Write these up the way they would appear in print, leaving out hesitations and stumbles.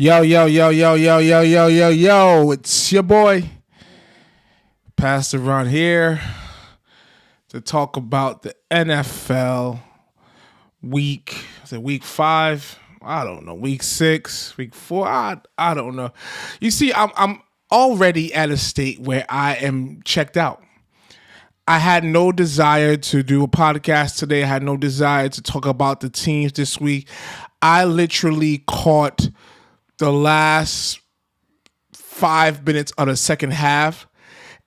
Yo, yo, yo, yo, yo, yo, yo, yo, yo. It's your boy, Pastor Ron here to talk about the NFL week. Is it week 5? I don't know. Week 6, week 4. I don't know. You see, I'm already at a state where I am checked out. I had no desire to do a podcast today. I had no desire to talk about the teams this week. I literally caught the last 5 minutes of the second half,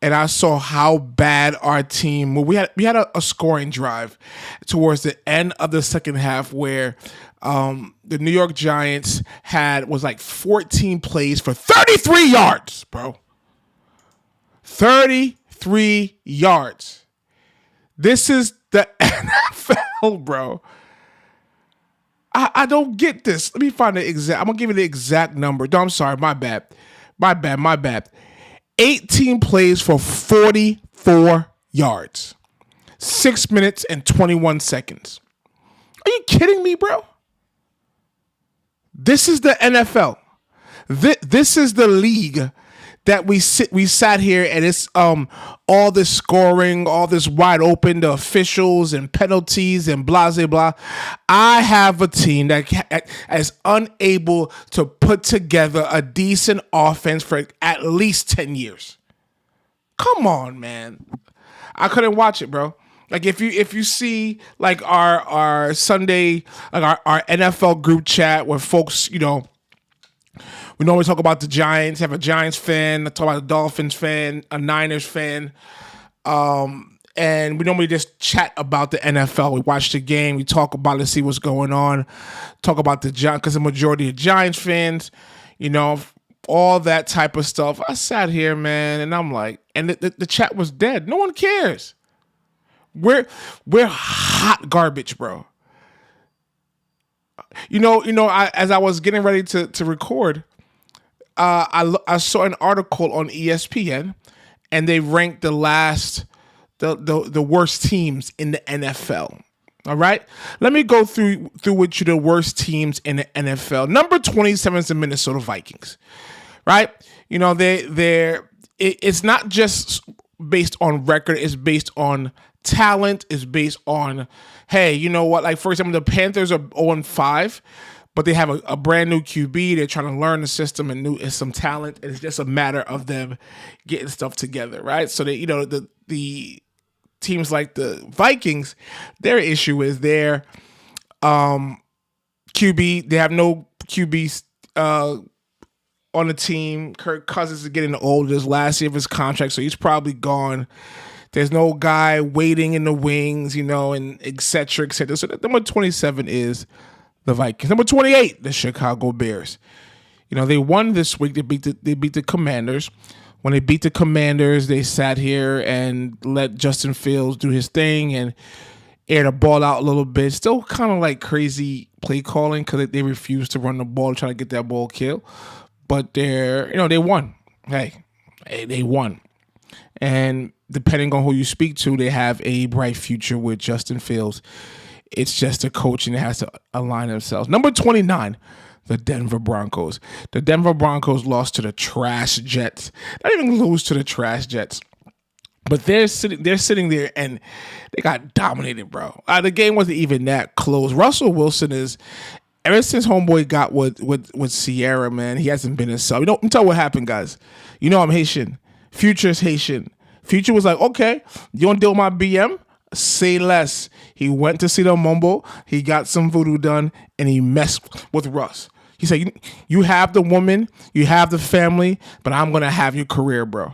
and I saw how bad our team. Well, we had a scoring drive towards the end of the second half where the New York Giants was like 14 plays for 33 yards, bro. 33 yards. This is the NFL, bro. I don't get this. Let me find the exact. I'm going to give you the exact number. No, I'm sorry. My bad. 18 plays for 44 yards. 6 minutes and 21 seconds. Are you kidding me, bro? This is the NFL. This is the league that we sat here, and it's all this scoring, all this wide open, the officials and penalties and blah blah blah. I have a team that is unable to put together a decent offense for at least 10 years. Come on, man. I couldn't watch it, bro. Like if you see like our Sunday, like our NFL group chat where folks, we normally talk about the Giants, have a Giants fan, talk about a Dolphins fan, a Niners fan, and we normally just chat about the NFL. We watch the game, we talk about it, see what's going on, talk about the Giants, because the majority of Giants fans, all that type of stuff. I sat here, man, and I'm like, and the chat was dead. No one cares. We're hot garbage, bro. As I was getting ready to record, I saw an article on ESPN, and they ranked the worst teams in the NFL. All right, let me go through with you the worst teams in the NFL. Number 27 is the Minnesota Vikings. Right, it's not just based on record; it's based on talent. It's based on, hey, you know what? Like for example, the Panthers are 0-5. But they have a brand new QB. They're trying to learn the system and some talent. And it's just a matter of them getting stuff together, right? So they, the teams like the Vikings, their issue is their QB. They have no QB on the team. Kirk Cousins is getting older. This last year of his contract, so he's probably gone. There's no guy waiting in the wings, and et cetera, et cetera. So number 27 is the Vikings. Number 28, the Chicago Bears. They won this week. They beat the Commanders. When they beat the Commanders, they sat here and let Justin Fields do his thing and air the ball out a little bit. Still kind of like crazy play calling because they refused to run the ball, trying to get that ball killed. But they won. Hey, they won. And depending on who you speak to, they have a bright future with Justin Fields. It's just a coaching that has to align themselves. Number 29, the Denver Broncos. The Denver Broncos lost to the trash Jets. Not even lose to the trash Jets. But they're sitting there and they got dominated, bro. The game wasn't even that close. Russell Wilson is, ever since homeboy got with Sierra, man, he hasn't been himself. Let me tell you what happened, guys. I'm Haitian. Future's Haitian. Future was like, okay, you want to deal with my BM? Say less. He went to see the Mumbo. He got some voodoo done, and he messed with Russ. He said, you have the woman, you have the family, but I'm going to have your career, bro.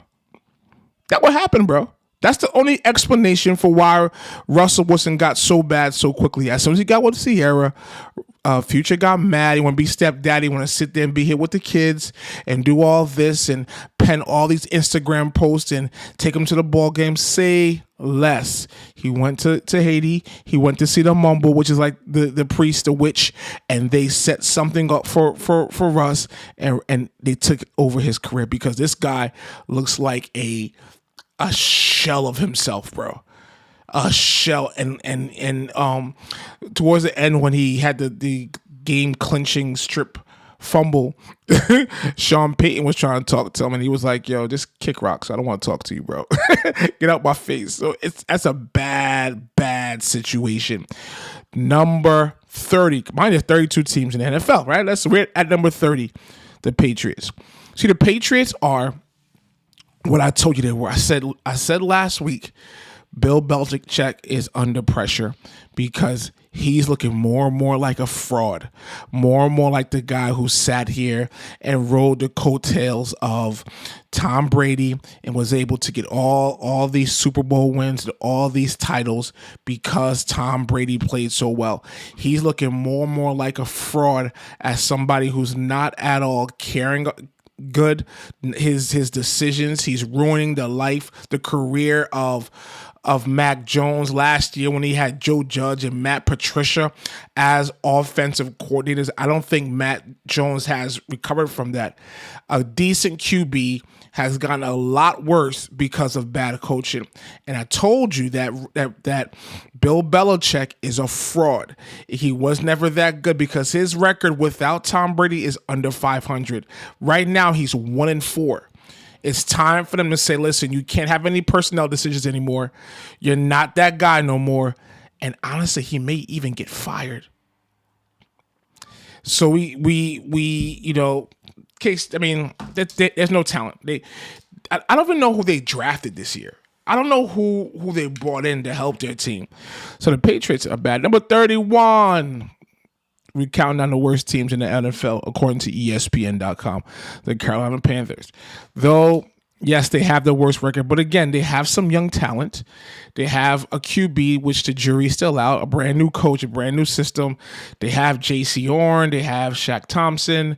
That what happened, bro. That's the only explanation for why Russell Wilson got so bad so quickly. As soon as he got with Sierra, Future got mad. He want to be stepdaddy, want to sit there and be here with the kids and do all this and pen all these Instagram posts and take them to the ball game. Say less. He went to Haiti. He went to see the Mumble, which is like the priest, the witch, and they set something up for Russ, and they took over his career because this guy looks like a shell of himself, bro. A shell, and towards the end when he had the game clinching strip fumble, Sean Payton was trying to talk to him, and he was like, "Yo, just kick rocks. I don't want to talk to you, bro. Get out my face." So that's a bad situation. Number 30. Mind there's 32 teams in the NFL, right? We're at number 30, the Patriots. See, the Patriots are what I told you they were. I said last week, Bill Belichick is under pressure because he's looking more and more like a fraud, more and more like the guy who sat here and rode the coattails of Tom Brady and was able to get all these Super Bowl wins, all these titles because Tom Brady played so well. He's looking more and more like a fraud as somebody who's not at all caring good. His decisions, he's ruining the career of Mac Jones last year when he had Joe Judge and Matt Patricia as offensive coordinators. I don't think Matt Jones has recovered from that. A decent QB has gotten a lot worse because of bad coaching. And I told you that Bill Belichick is a fraud. He was never that good because his record without Tom Brady is under 500. Right now, he's 1-4. It's time for them to say, listen, you can't have any personnel decisions anymore. You're not that guy no more. And honestly, he may even get fired. So there's no talent. I don't even know who they drafted this year. I don't know who they brought in to help their team. So the Patriots are bad. Number 31. We count down the worst teams in the NFL according to ESPN.com. The Carolina Panthers. Though, yes, they have the worst record, but again, they have some young talent. They have a QB, which the jury's still out, a brand new coach, a brand new system. They have J.C. Horn. They have Shaq Thompson.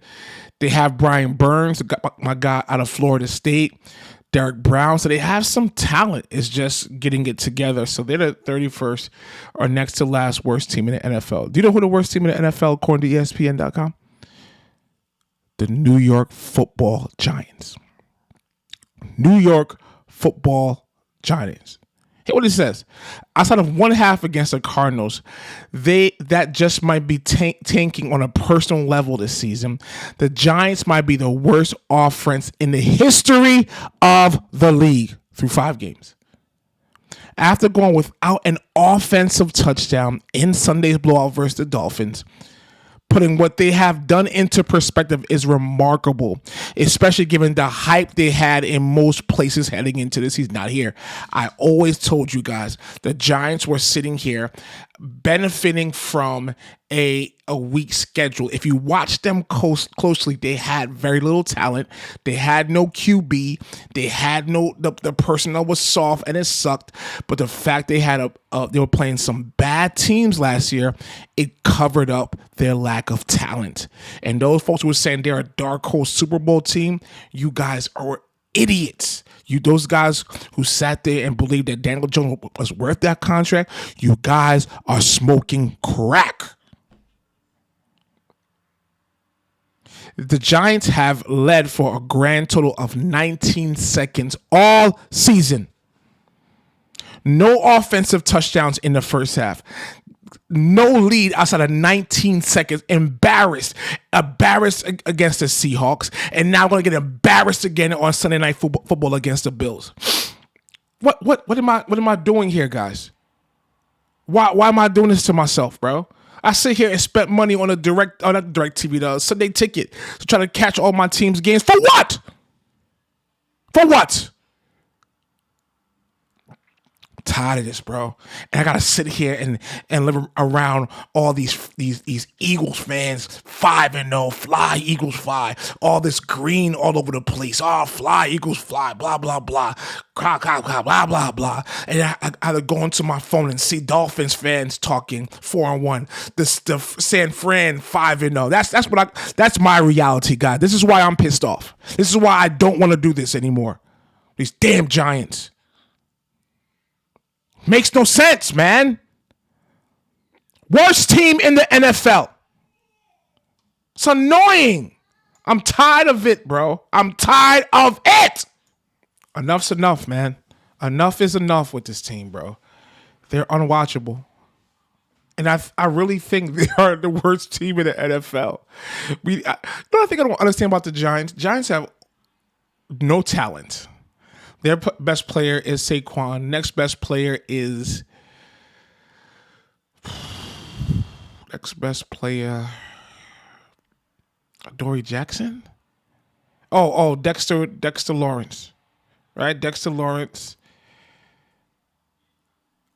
They have Brian Burns, my guy out of Florida State. Derek Brown. So they have some talent. It's just getting it together. So they're the 31st or next to last worst team in the NFL. Do you know who the worst team in the NFL according to ESPN.com? The New York Football Giants. New York Football Giants. Hey, what it says. Outside of 1/2 against the Cardinals, that just might be tanking on a personal level this season. The Giants might be the worst offense in the history of the league through 5 games. After going without an offensive touchdown in Sunday's blowout versus the Dolphins, putting what they have done into perspective is remarkable, especially given the hype they had in most places heading into this season. Not here. I always told you guys the Giants were sitting here benefiting from a weak schedule. If you watch them closely, they had very little talent. They had no QB. They had the personnel was soft and it sucked. But the fact they had they were playing some bad teams last year, it covered up their lack of talent. And those folks who were saying they're a dark horse Super Bowl team, you guys are idiots. Those guys who sat there and believed that Daniel Jones was worth that contract, you guys are smoking crack. The Giants have led for a grand total of 19 seconds all season. No offensive touchdowns in the first half. No lead outside of 19 seconds. Embarrassed against the Seahawks, and now going to get embarrassed again on Sunday Night Football against the Bills. What am I doing here, guys? Why am I doing this to myself, bro? I sit here and spent money on not direct TV, the Sunday ticket to try to catch all my team's games. For what? For what? Tired of this, bro. And I gotta sit here and live around all these Eagles fans, 5-0, fly Eagles fly, all this green all over the place. Oh, fly Eagles fly, blah blah blah, blah blah blah. And I gotta go into my phone and see Dolphins fans talking 4-1. The San Fran 5-0. That's my reality, guys. This is why I'm pissed off. This is why I don't want to do this anymore. These damn Giants. Makes no sense, man. Worst team in the NFL. It's annoying. I'm tired of it, bro. I'm tired of it. Enough's enough, man. Enough is enough with this team, bro. They're unwatchable. And I really think they are the worst team in the NFL. Another thing I don't understand about the Giants. Giants have no talent. Their best player is Saquon. Next best player is Dory Jackson. Dexter Lawrence, right? Dexter Lawrence.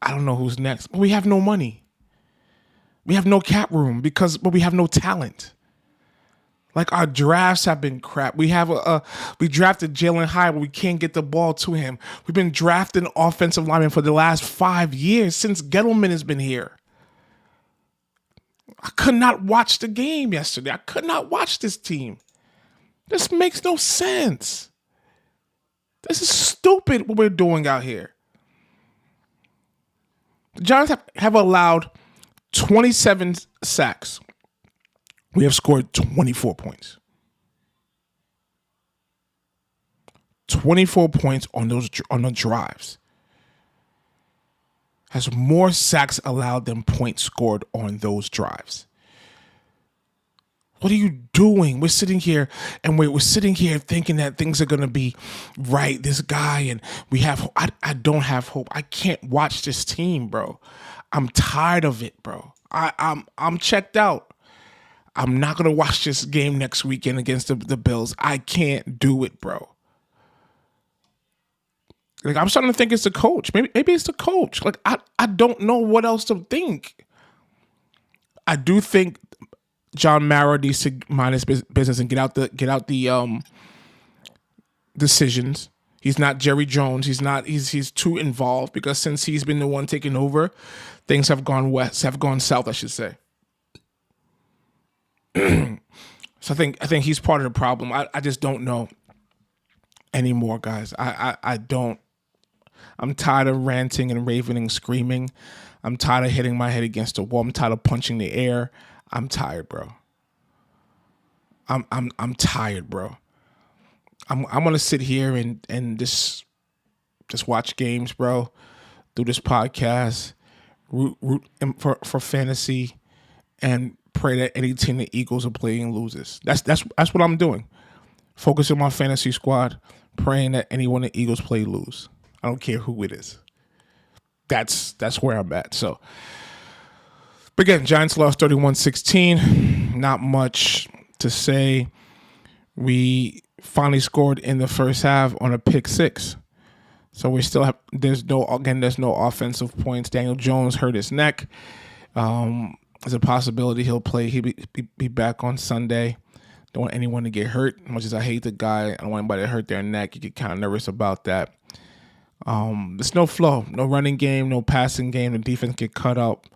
I don't know who's next. But we have no money. We have no cap room but we have no talent. Like, our drafts have been crap. We drafted Jalen Hyatt, but we can't get the ball to him. We've been drafting offensive linemen for the last 5 years since Gettleman has been here. I could not watch the game yesterday. I could not watch this team. This makes no sense. This is stupid what we're doing out here. The Giants have allowed 27 sacks. We have scored 24 points. 24 points on the drives. Has more sacks allowed than points scored on those drives. What are you doing? We're sitting here and we're sitting here thinking that things are gonna be right. This guy and we have. I don't have hope. I can't watch this team, bro. I'm tired of it, bro. I'm checked out. I'm not gonna watch this game next weekend against the Bills. I can't do it, bro. Like, I'm starting to think it's the coach. Maybe it's the coach. Like, I don't know what else to think. I do think John Mara needs to mind his business and get out the decisions. He's not Jerry Jones. He's too involved, because since he's been the one taking over, things have gone south, I should say. So I think he's part of the problem. I just don't know anymore, guys. I don't. I'm tired of ranting and raving and screaming. I'm tired of hitting my head against the wall. I'm tired of punching the air. I'm tired, bro. I'm tired, bro. I'm gonna sit here and just watch games, bro. Do this podcast, root for fantasy, and pray that any team the Eagles are playing loses. That's what I'm doing. Focus on my fantasy squad, praying that anyone the Eagles play lose. I don't care who it is. That's where I'm at. So, but again, Giants lost 31-16. Not much to say. We finally scored in the first half on a pick six. So we still have. There's no offensive points. Daniel Jones hurt his neck. There's a possibility he'll play. He'll be back on Sunday. Don't want anyone to get hurt. As much as I hate the guy, I don't want anybody to hurt their neck. You get kind of nervous about that. There's no flow, no running game, no passing game. The defense get cut up.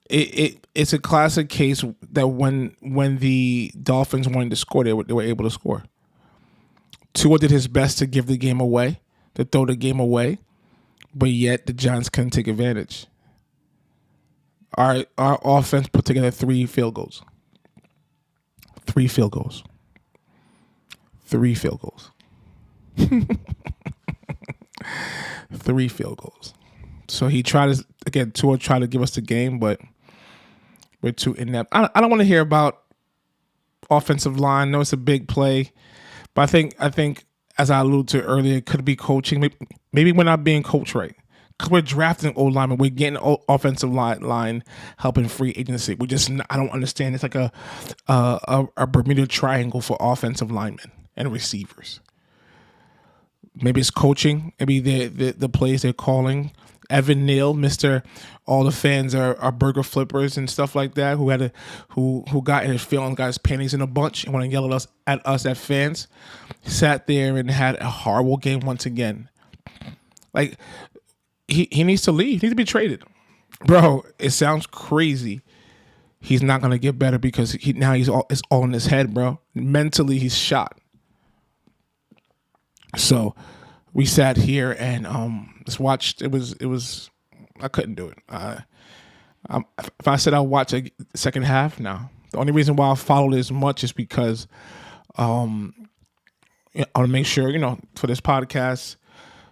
It's a classic case that when the Dolphins wanted to score, they were able to score. Tua did his best to give the game away, to throw the game away, but yet the Giants couldn't take advantage. Our offense put together 3 field goals. 3 field goals. 3 field goals. 3 field goals. So he Tua tried to give us the game, but we're too inept. I don't want to hear about offensive line. No, it's a big play, but I think as I alluded to earlier, it could be coaching. Maybe we're not being coached right. Because we're drafting old linemen, we're getting offensive line help in free agency. I don't understand. It's like a Bermuda Triangle for offensive linemen and receivers. Maybe it's coaching. Maybe the plays they're calling. Evan Neal, Mr. All the fans are burger flippers and stuff like that. Who got in his feelings, got his panties in a bunch, and want to yell at us as fans. Sat there and had a horrible game once again. Like, he needs to leave. He needs to be traded, bro. It sounds crazy. He's not gonna get better because it's all in his head, bro. Mentally, he's shot. So we sat here and just watched. It was. I couldn't do it. If I said I'll watch a second half, no. The only reason why I followed as much is because I want to make sure, for this podcast,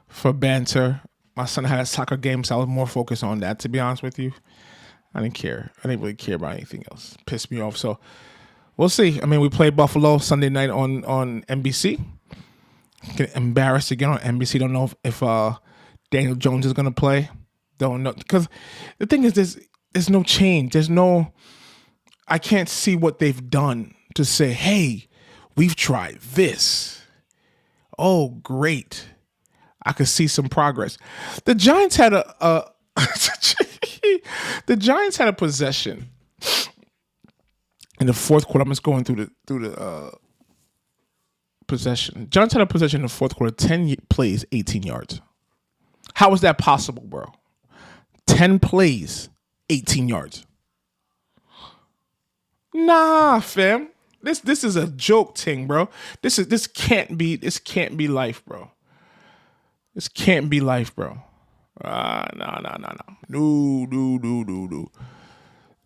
for banter. My son had a soccer game, so I was more focused on that, to be honest with you. I didn't care. I didn't really care about anything else. Pissed me off. So we'll see. I mean, we play Buffalo Sunday night on NBC. Get embarrassed again on NBC. Don't know if Daniel Jones is going to play. Don't know. Because the thing is, there's no change. I can't see what they've done to say, hey, we've tried this. Oh, great. I could see some progress. The Giants had the Giants had a possession in the fourth quarter. I'm just going through the possession. Giants had a possession in the fourth quarter, 10 plays, 18 yards. How is that possible, bro? 10 plays, 18 yards. Nah, fam. This is a joke thing, bro. This can't be life, bro. This can't be life, bro. No.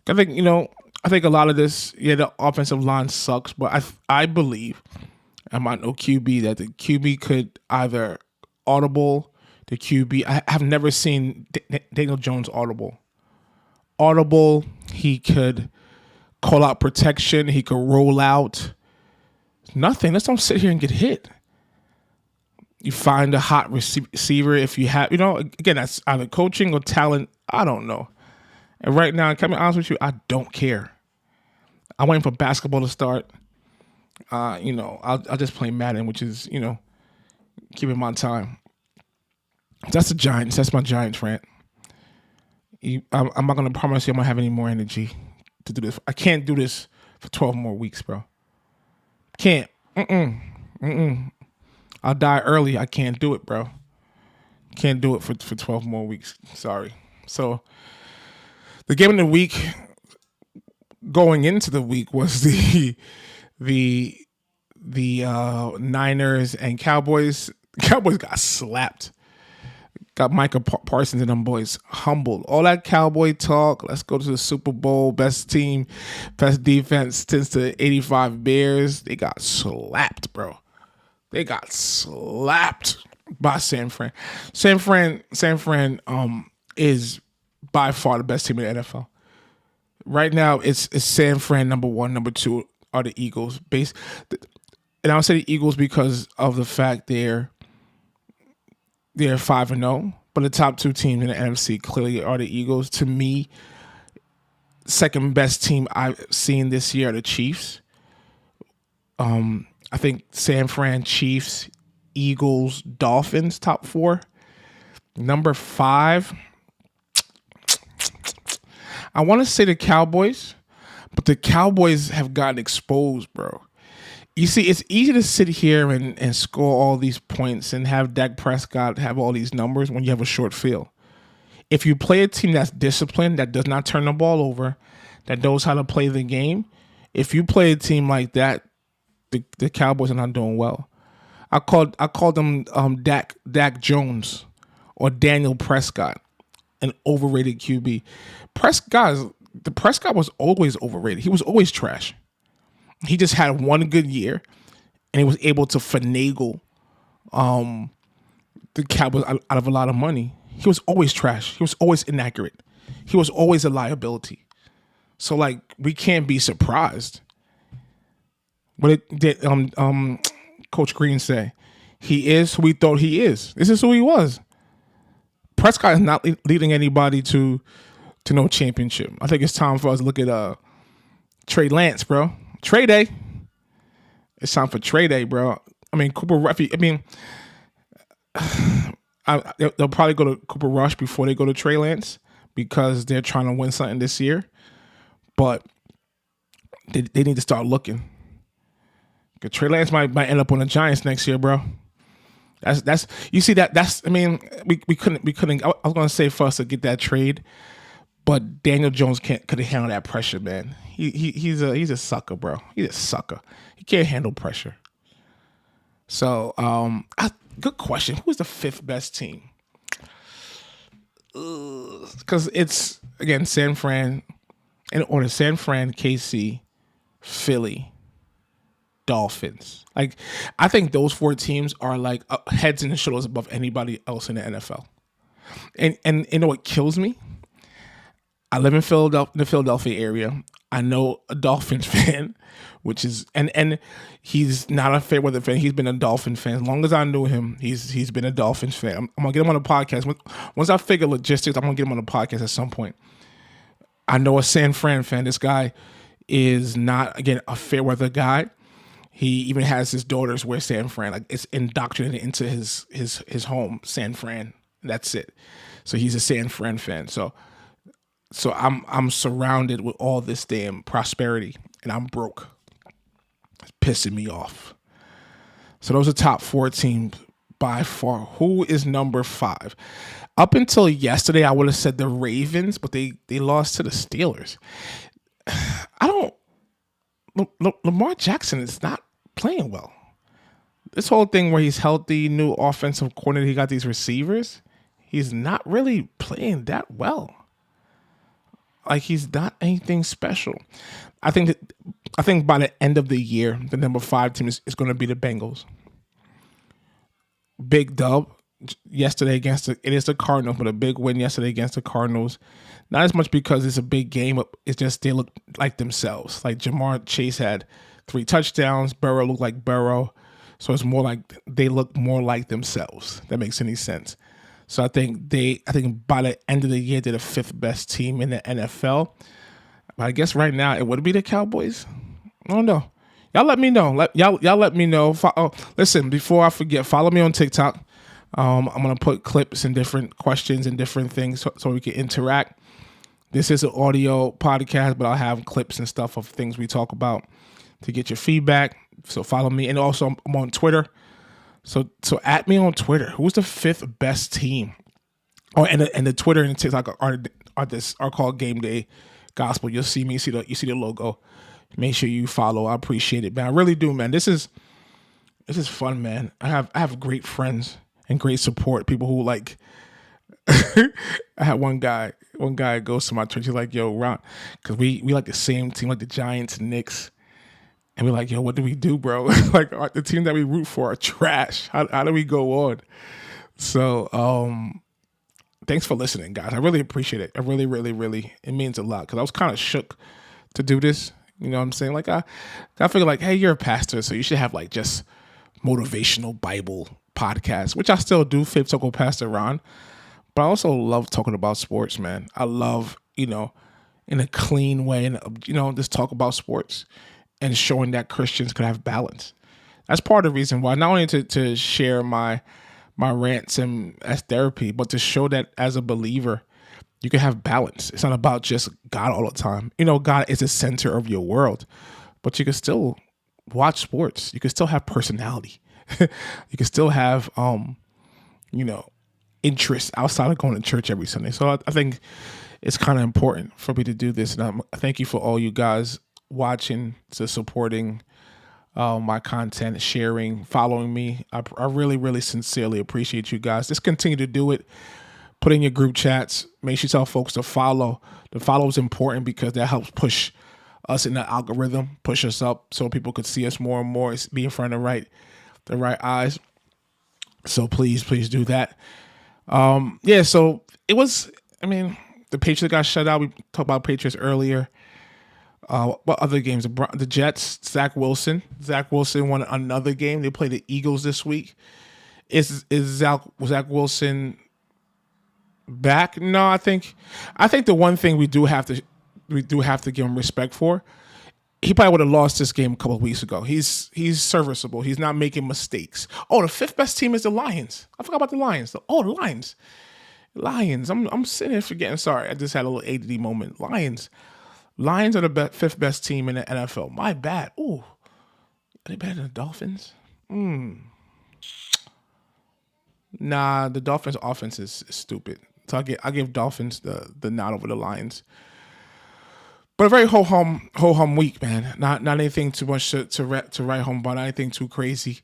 No. I think a lot of this, the offensive line sucks, but I believe, I might know QB, that the QB could either audible the QB. I have never seen Daniel Jones audible. He could call out protection. He could roll out. Nothing. Let's don't sit here and get hit. You find a hot receiver if you have, again, that's either coaching or talent. I don't know. And right now, to be honest with you, I don't care. I'm waiting for basketball to start. I'll just play Madden, which is, keeping my time. That's the Giants. That's my Giants rant. I'm not going to promise you I'm going to have any more energy to do this. I can't do this for 12 more weeks, bro. Can't. I'll die early. I can't do it, bro. Can't do it for 12 more weeks. Sorry. So the game of the week going into the week was the Niners and Cowboys. Cowboys got slapped. Got Micah Parsons and them boys humbled. All that Cowboy talk, let's go to the Super Bowl, best team, best defense since the 85 Bears. They got slapped, bro. They got slapped by San Fran. San Fran is by far the best team in the NFL. Right now, it's San Fran number one, number two are the Eagles. And I'll say the Eagles because of the fact they're 5-0, but the top two teams in the NFC clearly are the Eagles. To me, second best team I've seen this year are the Chiefs. I think San Fran, Chiefs, Eagles, Dolphins, top four. Number 5, I want to say the Cowboys, but the Cowboys have gotten exposed, bro. You see, it's easy to sit here and score all these points and have Dak Prescott have all these numbers when you have a short field. If you play a team that's disciplined, that does not turn the ball over, that knows how to play the game, if you play a team like that, the Cowboys are not doing well. I called them Dak Jones or Daniel Prescott, an overrated QB. Prescott was always overrated. He was always trash. He just had one good year, and he was able to finagle the Cowboys out of a lot of money. He was always trash. He was always inaccurate. He was always a liability. So, we can't be surprised. What did Coach Green say? He is who we thought he is. This is who he was. Prescott is not leading anybody to no championship. I think it's time for us to look at Trey Lance, bro. Trade day. It's time for trade day, bro. I mean, Cooper Rush. They'll probably go to Cooper Rush before they go to Trey Lance because they're trying to win something this year. But they need to start looking. Because Trey Lance might end up on the Giants next year, bro. That's you see that's I mean we couldn't. I was gonna say for us to get that trade, but Daniel Jones couldn't handle that pressure, man. He's a sucker, bro. He's a sucker. He can't handle pressure. So, good question. Who's the 5th best team? Because it's, again, San Fran, in order, San Fran, KC, Philly, Dolphins. I think those 4 teams are heads and shoulders above anybody else in the NFL. And you know what kills me? I live in Philadelphia, the Philadelphia area. I know a Dolphins fan, which is and he's not a fair weather fan. He's been a Dolphin fan as long as I knew him. He's been a Dolphins fan. I'm gonna get him on the podcast once I figure logistics. I'm gonna get him on the podcast at some point. I know a San Fran fan. This guy is not, again, a fair weather guy. He even has his daughters wear San Fran. Like, it's indoctrinated into his home, San Fran. That's it. So he's a San Fran fan. So I'm surrounded with all this damn prosperity, and I'm broke. It's pissing me off. So those are top 4 teams by far. Who is number 5? Up until yesterday, I would have said the Ravens, but they lost to the Steelers. Lamar Jackson is not playing well. This whole thing where he's healthy, new offensive coordinator, he got these receivers, he's not really playing that well. Like, he's not anything special. I think by the end of the year, the number 5 team is going to be the Bengals. Big dub yesterday against it is the Cardinals, but a big win yesterday against the Cardinals. Not as much because it's a big game, but it's just they look like themselves. Like, Jamar Chase had 3 touchdowns. Burrow looked like Burrow. So it's more like they look more like themselves. If that makes any sense. So I think by the end of the year, they're the 5th best team in the NFL. But I guess right now it would be the Cowboys. I don't know. Y'all let me know. Y'all let me know. Listen, before I forget, follow me on TikTok. I'm going to put clips and different questions and different things so we can interact. This is an audio podcast, but I'll have clips and stuff of things we talk about to get your feedback. So follow me. And also, I'm on Twitter. So at me on Twitter. Who's the 5th best team? Oh, and the Twitter and the TikTok are called Game Day Gospel. You'll see me. You see the logo. Make sure you follow. I appreciate it, man. I really do, man. This is fun, man. I have great friends and great support. People who like. I had one guy goes to my church. He's like, "Yo, Ron," because we like the same team, like the Giants and Knicks. And we're like, yo, what do we do, bro? Like, the team that we root for are trash. How do we go on? So, thanks for listening, guys. I really appreciate it. I really, really, really, it means a lot. Because I was kind of shook to do this. You know what I'm saying? Like, I figured, like, hey, you're a pastor, so you should have, like, just motivational Bible podcasts, which I still do, Faith Talk with Pastor Ron. But I also love talking about sports, man. I love, in a clean way, and just talk about sports. And showing that Christians could have balance. That's part of the reason why, not only to share my rants and as therapy, but to show that as a believer, you can have balance. It's not about just God all the time. God is the center of your world, but you can still watch sports. You can still have personality. You can still have, interests outside of going to church every Sunday. So I think it's kind of important for me to do this. And I thank you for all you guys watching, to supporting my content, sharing, following me. I really, really sincerely appreciate you guys. Just continue to do it. Put in your group chats. Make sure you tell folks to follow. The follow is important because that helps push us in the algorithm, push us up so people could see us more and more, be in front of the right eyes. So please do that. So it was, the Patriots got shut out. We talked about Patriots earlier. What other games? The Jets, Zach Wilson won another game. They play the Eagles this week. Is Zach Wilson back? No, I think the one thing we do have to give him respect for, he probably would have lost this game a couple of weeks ago. He's serviceable. He's not making mistakes. Oh, the 5th best team is the Lions. I forgot about the Lions. The Lions. I'm sitting here forgetting. Sorry, I just had a little ADD moment. Lions are the 5th best team in the NFL. My bad. Ooh, are they better than the Dolphins? Nah, the Dolphins' offense is stupid. So I give Dolphins the nod over the Lions. But a very ho-hum week, man. Not anything too much to write home about. Not anything too crazy.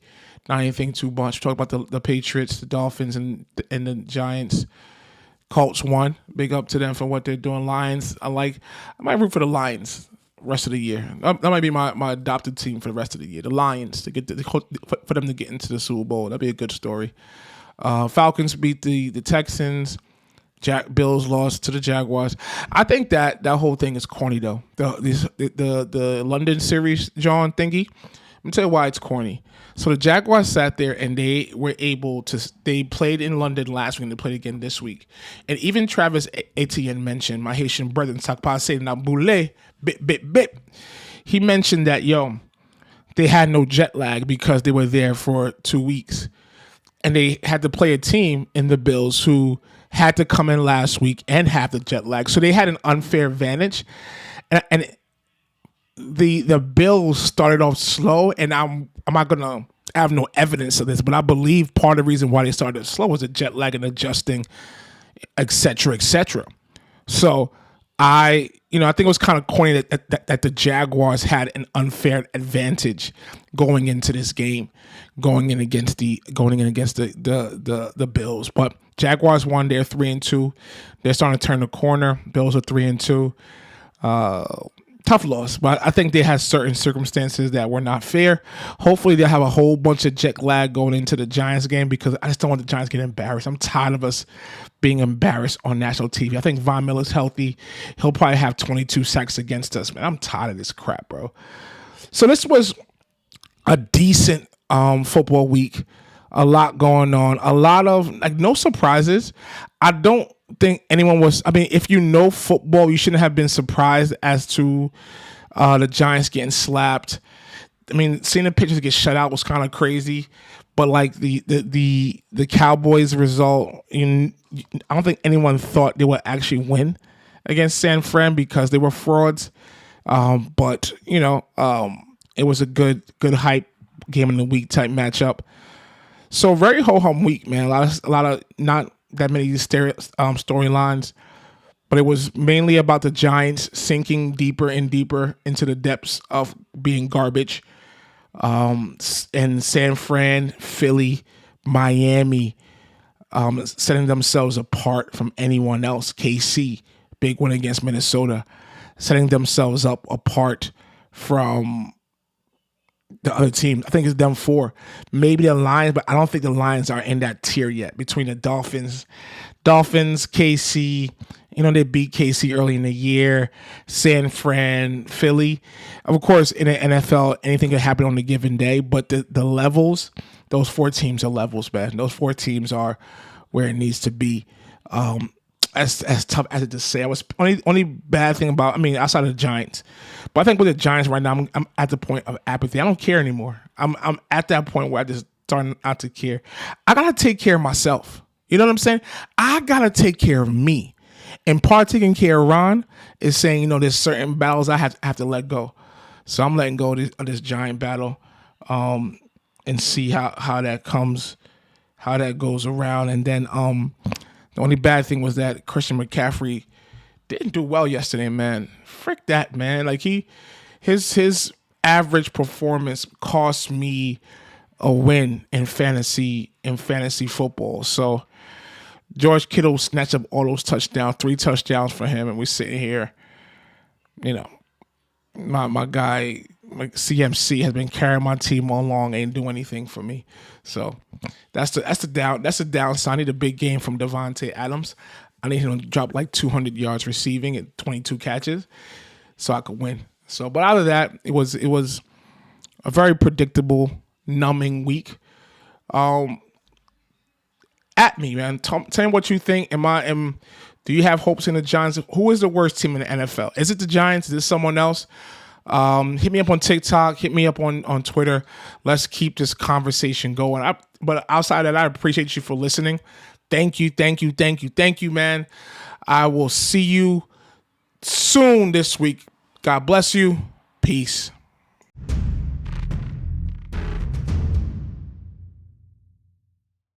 Not anything too much. Talk about the Patriots, the Dolphins, and the Giants. Colts won. Big up to them for what they're doing. Lions, I might root for the Lions rest of the year. That might be my adopted team for the rest of the year. The Lions, for them to get into the Super Bowl. That'd be a good story. Falcons beat the Texans. Bills lost to the Jaguars. I think that whole thing is corny though. The London series, John thingy. Let me tell you why it's corny. So the Jaguars sat there and they were able to. They played in London last week and they played again this week. And even Travis Etienne mentioned, my Haitian brother, Sakpase na boule, bip bip bip. He mentioned that they had no jet lag because they were there for 2 weeks, and they had to play a team in the Bills who had to come in last week and have the jet lag, so they had an unfair advantage. And the Bills started off slow, and I'm not gonna have no evidence of this, but I believe part of the reason why they started slow was the jet lag and adjusting, etc., etc. So I think it was kind of corny that the Jaguars had an unfair advantage going into this game, going in against the Bills. But Jaguars won. They're 3-2. They're starting to turn the corner. Bills are 3-2. Tough loss, but I think they had certain circumstances that were not fair. Hopefully they'll have a whole bunch of jet lag going into the Giants game, because I just don't want the Giants to get embarrassed. I'm tired of us being embarrassed on national TV. I think Von Miller's healthy. He'll probably have 22 sacks against us, man. I'm tired of this crap, bro. So this was a decent football week. A lot going on. A lot of no surprises. I don't think anyone was. I mean, if you know football, you shouldn't have been surprised as to the Giants getting slapped. I mean, seeing the pitchers get shut out was kind of crazy, but like the Cowboys result, I don't think anyone thought they would actually win against San Fran because they were frauds. But it was a good hype game in the week type matchup. So very ho-hum week, man. A lot of not that many storylines, but it was mainly about the Giants sinking deeper and deeper into the depths of being garbage. And San Fran, Philly, Miami, setting themselves apart from anyone else. KC, big win against Minnesota, setting themselves up apart from the other team. I think it's them 4. Maybe the Lions, but I don't think the Lions are in that tier yet. Between the Dolphins, KC, they beat KC early in the year. San Fran, Philly. Of course, in the NFL, anything can happen on a given day, but the levels, those 4 teams are levels, man. Those 4 teams are where it needs to be. As tough as it to say, I was only bad thing about. I mean, outside of the Giants, but I think with the Giants right now, I'm at the point of apathy. I don't care anymore. I'm at that point where I just starting not to care. I gotta take care of myself. You know what I'm saying? I gotta take care of me, and part of taking care of Ron is saying, there's certain battles I have to let go. So I'm letting go of this Giant battle, and see how that comes, how that goes around, and then the only bad thing was that Christian McCaffrey didn't do well yesterday, man. Frick that, man. Like his average performance cost me a win in fantasy football. So George Kittle snatched up all those touchdowns, 3 touchdowns for him, and we're sitting here, my guy, like CMC has been carrying my team all along, ain't do anything for me. So that's the downside. I need a big game from Devontae Adams. I need him to drop like 200 yards receiving and 22 catches so I could win. So, but out of that, it was a very predictable, numbing week. At me, man. Tell me what you think. Do you have hopes in the Giants? Who is the worst team in the NFL? Is it the Giants? Is it someone else? Hit me up on TikTok. Hit me up on Twitter. Let's keep this conversation going. But outside of that, I appreciate you for listening. Thank you, man. I will see you soon this week. God bless you. Peace.